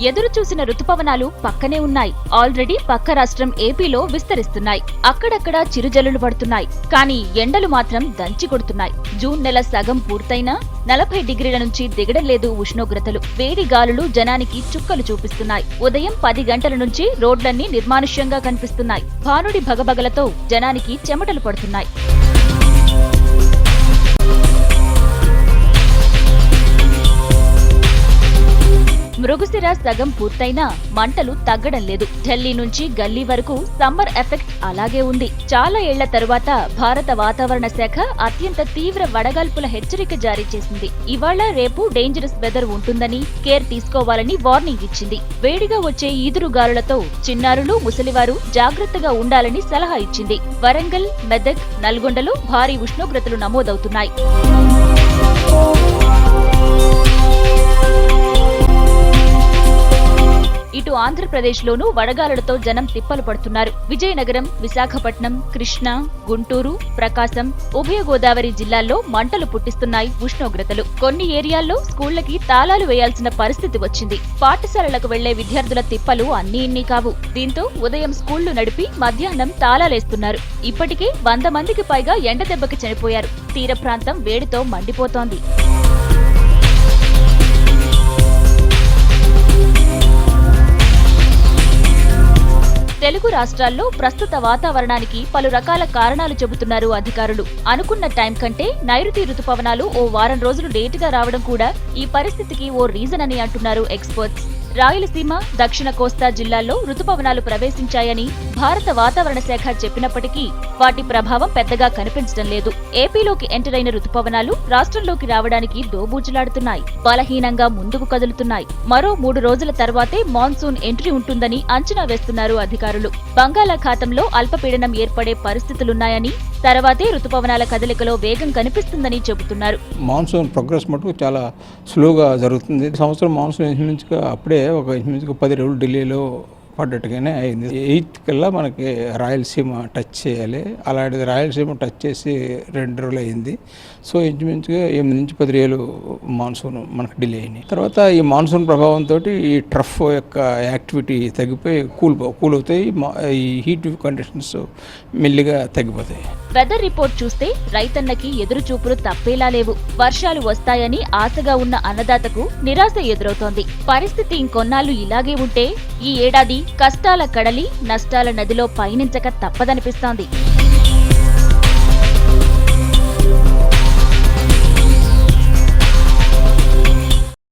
ఎదురు చూసిన రుతుపవనాలు పక్కనే ఉన్నాయి. ఆల్రెడీ పక్క రాష్ట్రం ఏపీలో విస్తరిస్తున్నాయి. అక్కడక్కడ చిరుజల్లులు పడుతున్నాయి. కానీ ఎండలు మాత్రం దంచి కొడుతున్నాయి. జూన్ నెల సగం పూర్తయినా 40 డిగ్రీల నుంచి దిగడం లేదు ఉష్ణోగ్రతలు. వేడి గాలులు జనానికి చుక్కలు చూపిస్తున్నాయి. ఉదయం 10 గంటల నుంచి రోడ్లన్నీ నిర్మానుష్యంగా కనిపిస్తున్నాయి. భానుడి భగభగలతో జనానికి చెమటలు పడుతున్నాయి. మృగశిర సగం పూర్తయినా మంటలు తగ్గడం లేదు. ఢిల్లీ నుంచి గల్లీ వరకు సమ్మర్ ఎఫెక్ట్ అలాగే ఉంది. చాలా ఏళ్ల తరువాత భారత వాతావరణ శాఖ అత్యంత తీవ్ర వడగాల్పుల హెచ్చరిక జారీ చేసింది. ఇవాళ రేపు డేంజరస్ వెదర్ ఉంటుందని, కేర్ తీసుకోవాలని వార్నింగ్ ఇచ్చింది. వేడిగా వచ్చే ఈదురు గాలులతో చిన్నారులు, ముసలివారు జాగ్రత్తగా ఉండాలని సలహా ఇచ్చింది. వరంగల్, మెదక్, నల్గొండలో భారీ ఉష్ణోగ్రతలు నమోదవుతున్నాయి. ఇటు ఆంధ్రప్రదేశ్లోనూ వడగాలులతో జనం తిప్పలు పడుతున్నారు. విజయనగరం, విశాఖపట్నం, కృష్ణా, గుంటూరు, ప్రకాశం, ఉభయ గోదావరి జిల్లాల్లో మంటలు పుట్టిస్తున్నాయి ఉష్ణోగ్రతలు. కొన్ని ఏరియాల్లో స్కూళ్లకి తాళాలు వేయాల్సిన పరిస్థితి వచ్చింది. పాఠశాలలకు వెళ్లే విద్యార్థుల తిప్పలు అన్నీ ఇన్ని కావు. దీంతో ఉదయం స్కూళ్లు నడిపి మధ్యాహ్నం తాళాలేస్తున్నారు. ఇప్పటికే 100 మందికి పైగా ఎండ దెబ్బకి చనిపోయారు. తీర ప్రాంతం వేడితో మండిపోతోంది. తెలుగు రాష్ట్రాల్లో ప్రస్తుత వాతావరణానికి పలు రకాల కారణాలు చెబుతున్నారు అధికారులు. అనుకున్న టైం కంటే నైరుతి రుతుపవనాలు ఓ వారం రోజులు లేటుగా రావడం కూడా ఈ పరిస్థితికి ఓ రీజన్ అని అంటున్నారు ఎక్స్పర్ట్స్. రాయలసీమ, దక్షిణ కోస్తా జిల్లాల్లో రుతుపవనాలు ప్రవేశించాయని భారత వాతావరణ శాఖ చెప్పినప్పటికీ వాటి ప్రభావం పెద్దగా కనిపించడం లేదు. ఏపీలోకి ఎంటర్ అయిన రుతుపవనాలు రాష్ట్రంలోకి రావడానికి దోబూచులాడుతున్నాయి. బలహీనంగా ముందుకు కదులుతున్నాయి. మరో 3 రోజుల తర్వాతే మాన్సూన్ ఎంట్రీ ఉంటుందని అంచనా వేస్తున్నారు అధికారులు. బంగాళాఖాతంలో అల్పపీడనం ఏర్పడే పరిస్థితులున్నాయని, తర్వాతే రుతుపవనాల కదలికలో వేగం కనిపిస్తుందని చెబుతున్నారు. మాన్సూన్ ప్రోగ్రెస్ మటుకు చాలా స్లోగా జరుగుతుంది. సంవత్సరం మాన్సూన్ ఇంచుమించుగా అప్పుడే ఒక 10 రోజులు ఢిల్లీలో పడ్డట్టుగానే అయింది. 8th కల్లా మనకి రాయలసీమ టచ్ చేయాలి. అలాంటిది రాయలసీమ టచ్ చేసి 2 రోజులు అయింది. సో ఇంచుమించుగా 8 నుంచి 10 రోజులు మాన్సూన్ మనకు డిలే అయినాయి. తర్వాత ఈ మాన్సూన్ ప్రభావంతో ఈ ట్రఫ్ యొక్క యాక్టివిటీ తగ్గిపోయి కూల్ అవుతాయి. ఈ హీట్ కండిషన్స్ మెల్లిగా తగ్గిపోతాయి. వెదర్ రిపోర్ట్ చూస్తే రైతన్నకి ఎదురు చూపులు తప్పేలా లేవు. వర్షాలు వస్తాయని ఆశగా ఉన్న అన్నదాతకు నిరాశ ఎదురవుతోంది. పరిస్థితి ఇంకొన్నాళ్లు ఇలాగే ఉంటే ఈ ఏడాది కష్టాల కడలి, నష్టాల నదిలో పయనించక తప్పదనిపిస్తోంది.